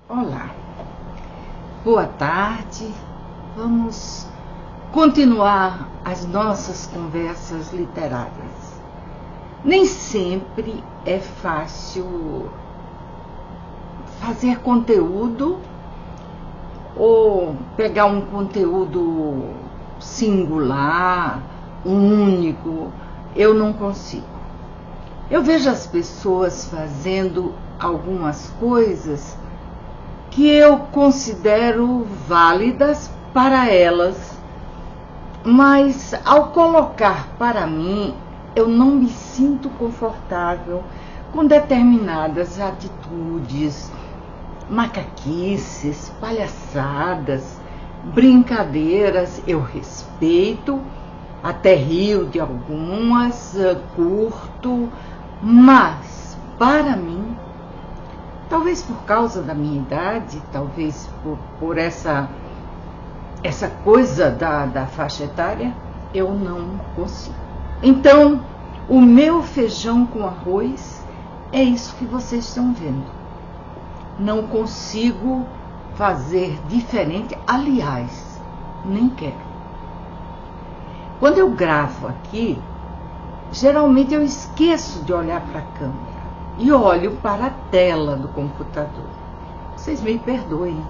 Olá, boa tarde. Vamos continuar as nossas conversas literárias. Nem sempre é fácil fazer conteúdo ou pegar um conteúdo singular, único. Eu não consigo. Eu vejo as pessoas fazendo algumas coisas que eu considero válidas para elas, mas ao colocar para mim, eu não me sinto confortável com determinadas atitudes, macaquices, palhaçadas, brincadeiras. Eu respeito, até rio de algumas, curto, mas para mim, talvez por causa da minha idade, talvez por essa coisa da faixa etária, eu não consigo. Então, o meu feijão com arroz é isso que vocês estão vendo. Não consigo fazer diferente, aliás, nem quero. Quando eu gravo aqui, geralmente eu esqueço de olhar para a câmera e olho para a tela do computador. Vocês me perdoem.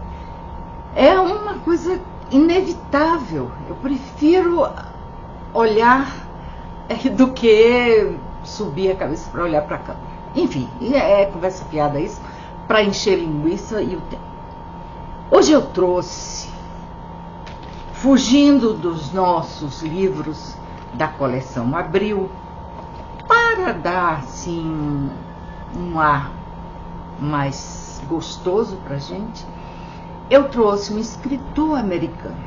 É uma coisa inevitável. Eu prefiro olhar do que subir a cabeça para olhar para a câmera. Enfim, é conversa fiada isso, para encher linguiça e o tempo. Hoje eu trouxe, fugindo dos nossos livros da coleção Abril, para dar assim um ar mais gostoso para a gente, eu trouxe um escritor americano.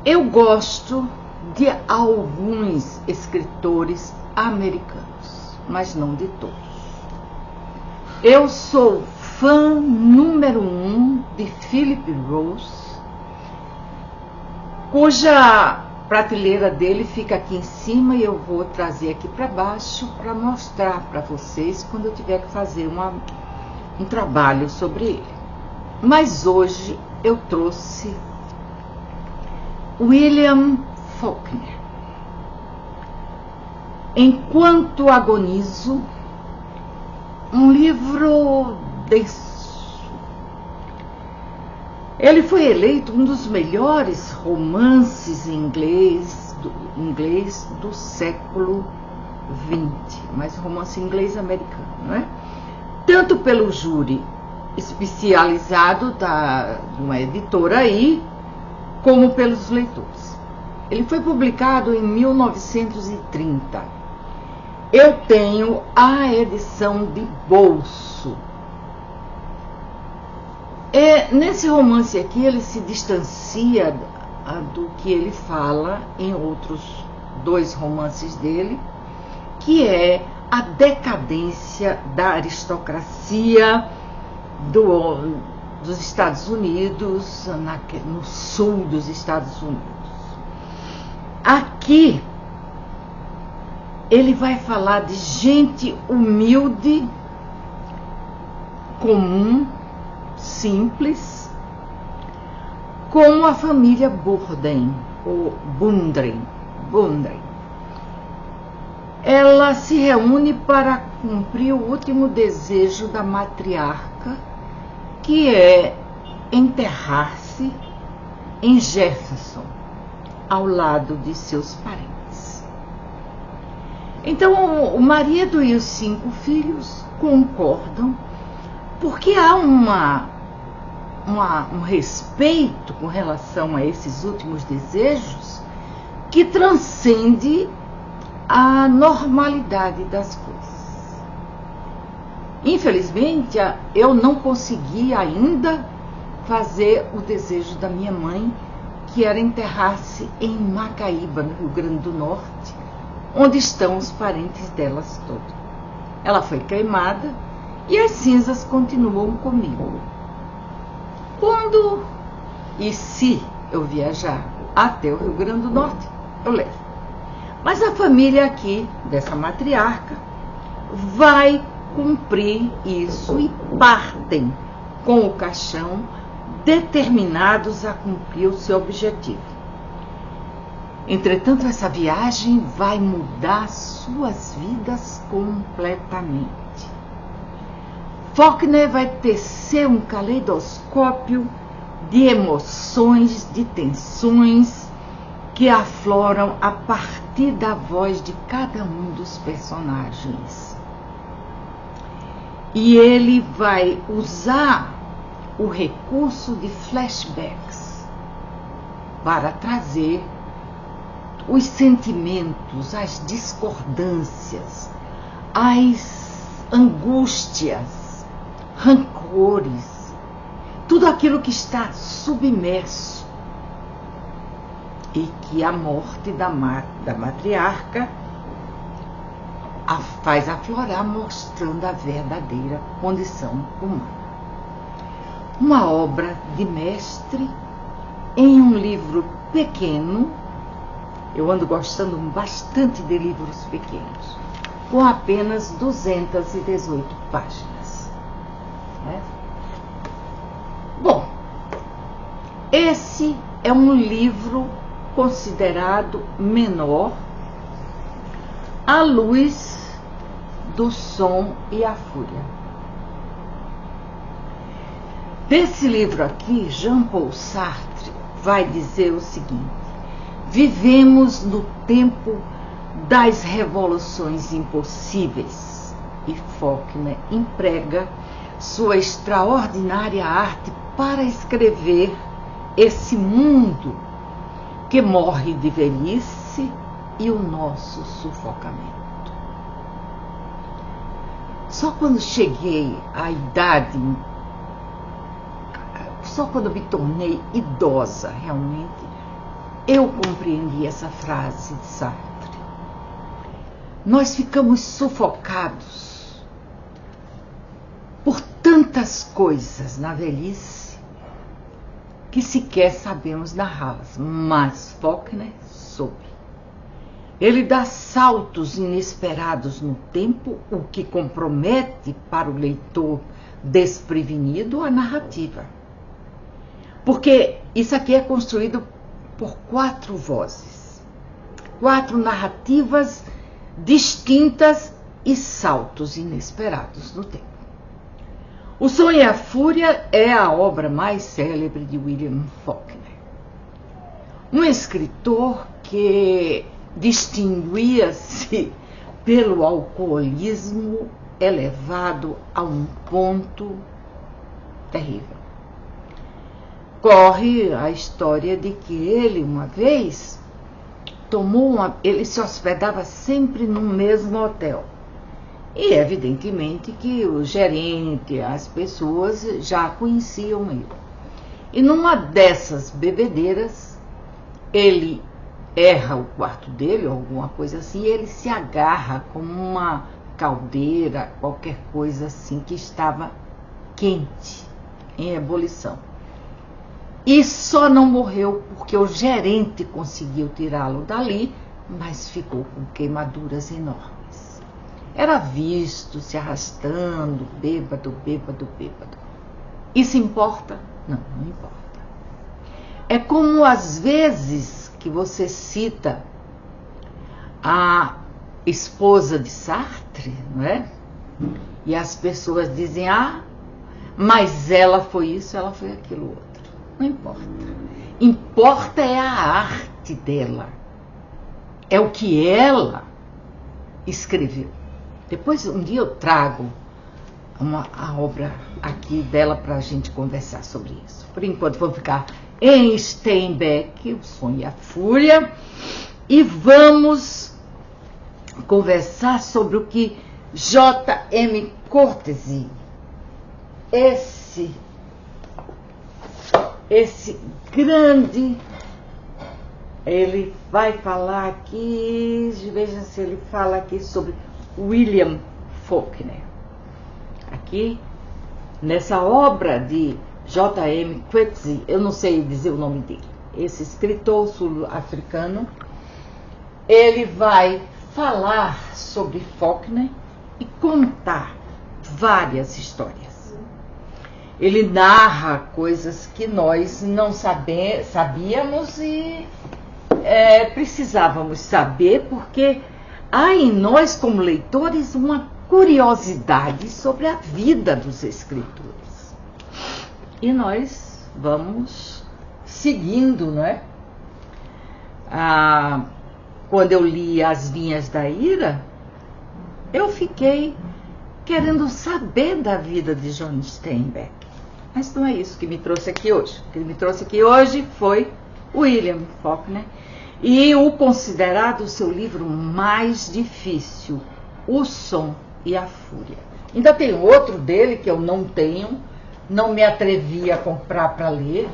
Eu gosto de alguns escritores americanos, mas não de todos. Eu sou fã número 1 de Philip Roth, cuja prateleira dele fica aqui em cima e eu vou trazer aqui para baixo para mostrar para vocês quando eu tiver que fazer um trabalho sobre ele. Mas hoje eu trouxe William Faulkner. Enquanto Agonizo, um livro denso. Ele foi eleito um dos melhores romances em inglês do século XX, mas romance inglês americano, não é? Tanto pelo júri especializado de uma editora aí, como pelos leitores. Ele foi publicado em 1930. Eu tenho a edição de bolso. Nesse romance aqui, ele se distancia do que ele fala em outros dois romances dele, que é a decadência da aristocracia dos Estados Unidos, no sul dos Estados Unidos. Aqui, ele vai falar de gente humilde, comum, simples, como a família Burdem, ou Bundren. Ela se reúne para cumprir o último desejo da matriarca, que é enterrar-se em Jefferson, ao lado de seus parentes. Então, o marido e os 5 filhos concordam, porque há um respeito com relação a esses últimos desejos que transcende a normalidade das coisas. Infelizmente, eu não consegui ainda fazer o desejo da minha mãe, que era enterrar-se em Macaíba, no Rio Grande do Norte, onde estão os parentes delas todos. Ela foi cremada e as cinzas continuam comigo. Quando e se eu viajar até o Rio Grande do Norte, eu levo. Mas a família aqui, dessa matriarca, vai cumprir isso e partem partem com o caixão, determinados a cumprir o seu objetivo. Entretanto, essa viagem vai mudar suas vidas completamente. Faulkner vai tecer um caleidoscópio de emoções, de tensões que afloram a partir da voz de cada um dos personagens. E ele vai usar o recurso de flashbacks para trazer os sentimentos, as discordâncias, as angústias, rancores, tudo aquilo que está submerso e que a morte da matriarca faz aflorar, mostrando a verdadeira condição humana. Uma obra de mestre em um livro pequeno. Eu ando gostando bastante de livros pequenos, com apenas 218 páginas. Né? Bom, esse é um livro considerado menor à luz do Som e a Fúria. Desse livro aqui, Jean-Paul Sartre vai dizer o seguinte: vivemos no tempo das revoluções impossíveis, e Faulkner emprega sua extraordinária arte para escrever esse mundo que morre de velhice e o nosso sufocamento. Só quando cheguei à idade, só quando me tornei idosa realmente, eu compreendi essa frase de Sartre. Nós ficamos sufocados por tantas coisas na velhice que sequer sabemos narrá-las, mas Faulkner soube. Ele dá saltos inesperados no tempo, o que compromete para o leitor desprevenido a narrativa. Porque isso aqui é construído por 4 vozes, 4 narrativas distintas e saltos inesperados no tempo. O Som e a Fúria é a obra mais célebre de William Faulkner, um escritor que distinguia-se pelo alcoolismo elevado a um ponto terrível. Corre a história de que ele, uma vez, ele se hospedava sempre no mesmo hotel. E, evidentemente, que o gerente, as pessoas já conheciam ele. E numa dessas bebedeiras, ele erra o quarto dele, ou alguma coisa assim, e ele se agarra com uma caldeira, qualquer coisa assim, que estava quente, em ebulição. E só não morreu porque o gerente conseguiu tirá-lo dali, mas ficou com queimaduras enormes. Era visto se arrastando, bêbado. Isso importa? Não, não importa. É como às vezes que você cita a esposa de Sartre, não é? E as pessoas dizem, mas ela foi isso, ela foi aquilo outro. Não importa. Importa é a arte dela. É o que ela escreveu. Depois, um dia eu trago a obra aqui dela para a gente conversar sobre isso. Por enquanto, vou ficar em Steinbeck, O Som e a Fúria, e vamos conversar sobre o que J.M. Coetzee, esse grande, ele vai falar aqui, veja se ele fala aqui sobre William Faulkner. Aqui, nessa obra de J.M. Coetzee, eu não sei dizer o nome dele, esse escritor sul-africano, ele vai falar sobre Faulkner e contar várias histórias. ele narra coisas que nós não sabíamos e precisávamos saber, porque há em nós, como leitores, uma curiosidade sobre a vida dos escritores. E nós vamos seguindo, não é? Quando eu li As Vinhas da Ira, eu fiquei querendo saber da vida de John Steinbeck. Mas não é isso que me trouxe aqui hoje. O que me trouxe aqui hoje foi William Faulkner e o considerado seu livro mais difícil, O Som e a Fúria. Ainda tem outro dele que eu não tenho, não me atrevi a comprar para ler,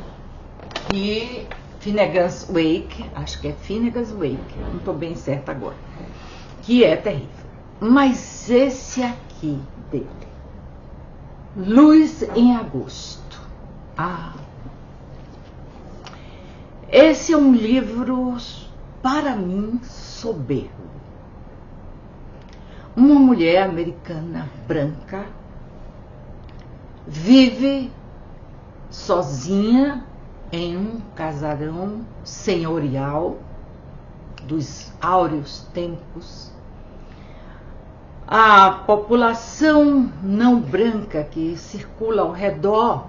e Finnegan's Wake, acho que é Finnegan's Wake, não estou bem certa agora, que é terrível. Mas esse aqui dele, Luz em Agosto. Esse é um livro, para mim, soberbo. Uma mulher americana branca vive sozinha em um casarão senhorial dos áureos tempos. A população não branca que circula ao redor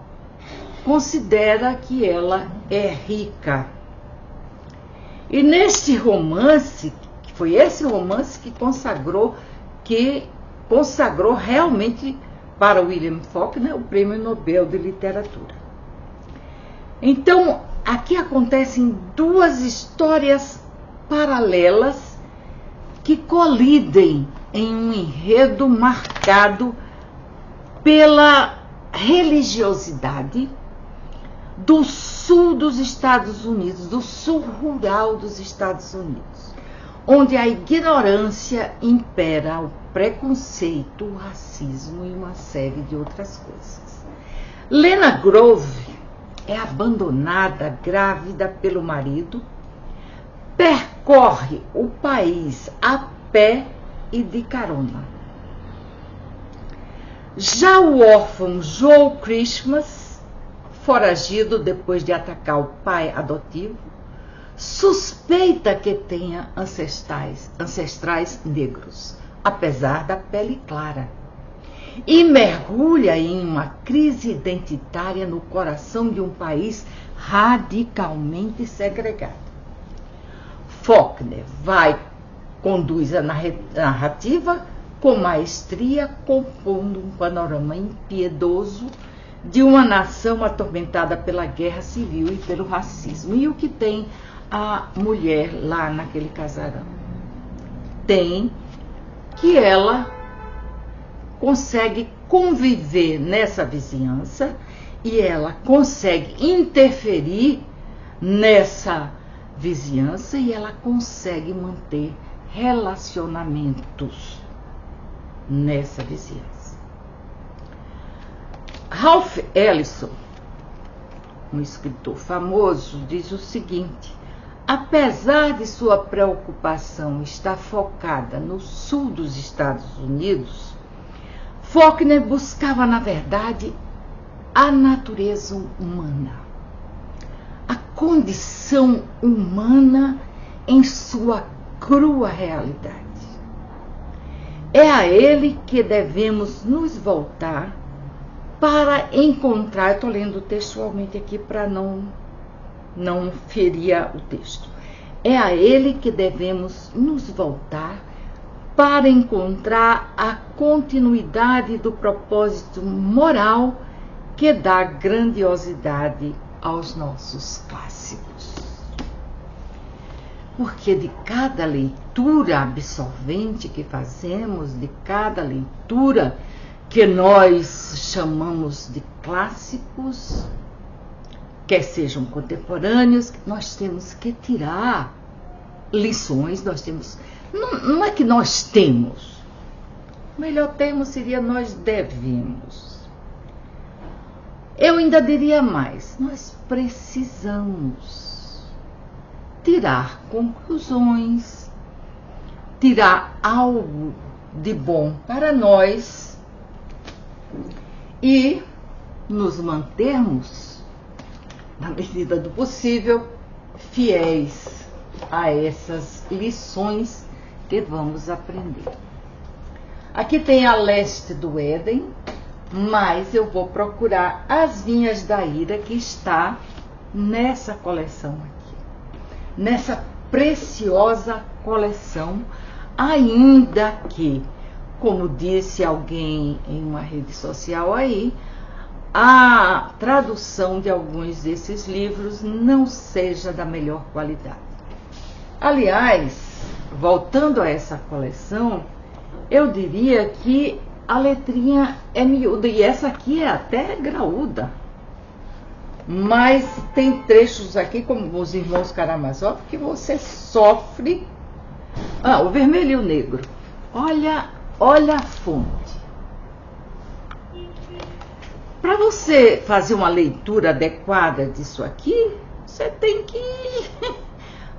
considera que ela é rica. E neste romance, foi esse romance que consagrou realmente para William Faulkner o Prêmio Nobel de Literatura. Então, aqui acontecem duas histórias paralelas que colidem em um enredo marcado pela religiosidade do sul dos Estados Unidos, do sul rural dos Estados Unidos, onde a ignorância impera, o preconceito, o racismo e uma série de outras coisas. Lena Grove é abandonada, grávida pelo marido, percorre o país a pé e de carona. Já o órfão Joe Christmas, foragido depois de atacar o pai adotivo, suspeita que tenha ancestrais negros, apesar da pele clara, e mergulha em uma crise identitária no coração de um país radicalmente segregado. Faulkner conduz a narrativa com maestria, compondo um panorama impiedoso de uma nação atormentada pela guerra civil e pelo racismo. E o que tem a mulher lá naquele casarão? Tem que ela consegue conviver nessa vizinhança e ela consegue interferir nessa vizinhança e ela consegue manter relacionamentos nessa vizinhança. Ralph Ellison, um escritor famoso, diz o seguinte: apesar de sua preocupação estar focada no sul dos Estados Unidos, Faulkner buscava, na verdade, a natureza humana, a condição humana em sua crua realidade. É a ele que devemos nos voltar para encontrar, estou lendo textualmente aqui para não ferir o texto. É a ele que devemos nos voltar para encontrar a continuidade do propósito moral que dá grandiosidade aos nossos clássicos. Porque de cada leitura absorvente que fazemos, de cada leitura que nós chamamos de clássicos, quer sejam contemporâneos, nós temos que tirar lições, não é que nós temos, o melhor termo seria nós devemos. Eu ainda diria mais, nós precisamos tirar conclusões, tirar algo de bom para nós e nos mantermos, na medida do possível, fiéis a essas lições que vamos aprender. Aqui tem A Leste do Éden, mas eu vou procurar As Vinhas da Ira, que está nessa coleção aqui, nessa preciosa coleção, ainda que, como disse alguém em uma rede social aí, a tradução de alguns desses livros não seja da melhor qualidade. Aliás, voltando a essa coleção, eu diria que a letrinha é miúda, e essa aqui é até graúda. Mas tem trechos aqui, como os Irmãos Karamazov, que você sofre. O vermelho e o negro. Olha a fonte. Para você fazer uma leitura adequada disso aqui, você tem que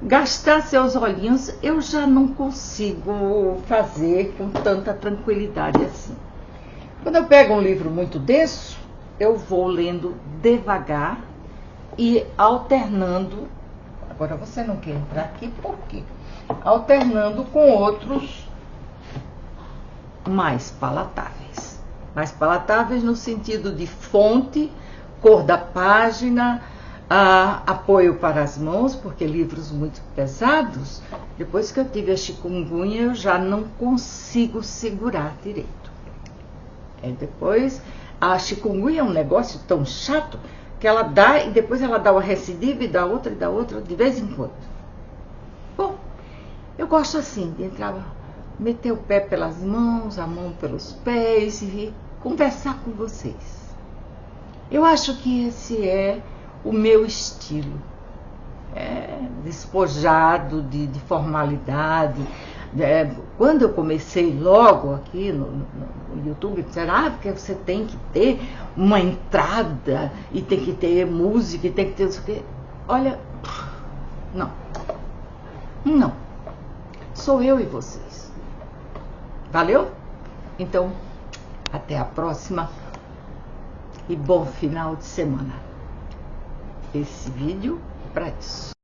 gastar seus olhinhos. Eu já não consigo fazer com tanta tranquilidade assim. Quando eu pego um livro muito denso, eu vou lendo devagar e alternando. Agora você não quer entrar aqui, por quê? Alternando com outros mais palatáveis. Mais palatáveis no sentido de fonte, cor da página, apoio para as mãos, porque livros muito pesados, depois que eu tive a chikungunya, eu já não consigo segurar direito. Depois, a chikungunya é um negócio tão chato que ela dá e depois ela dá uma recidiva e dá outra de vez em quando. Bom, eu gosto assim de entrar, meter o pé pelas mãos, a mão pelos pés e conversar com vocês. Eu acho que esse é o meu estilo, despojado de formalidade. Quando eu comecei logo aqui no YouTube, disseram, porque você tem que ter uma entrada e tem que ter música e tem que ter isso aqui. Olha, não, sou eu e vocês. Valeu? Então, até a próxima e bom final de semana. Esse vídeo para isso.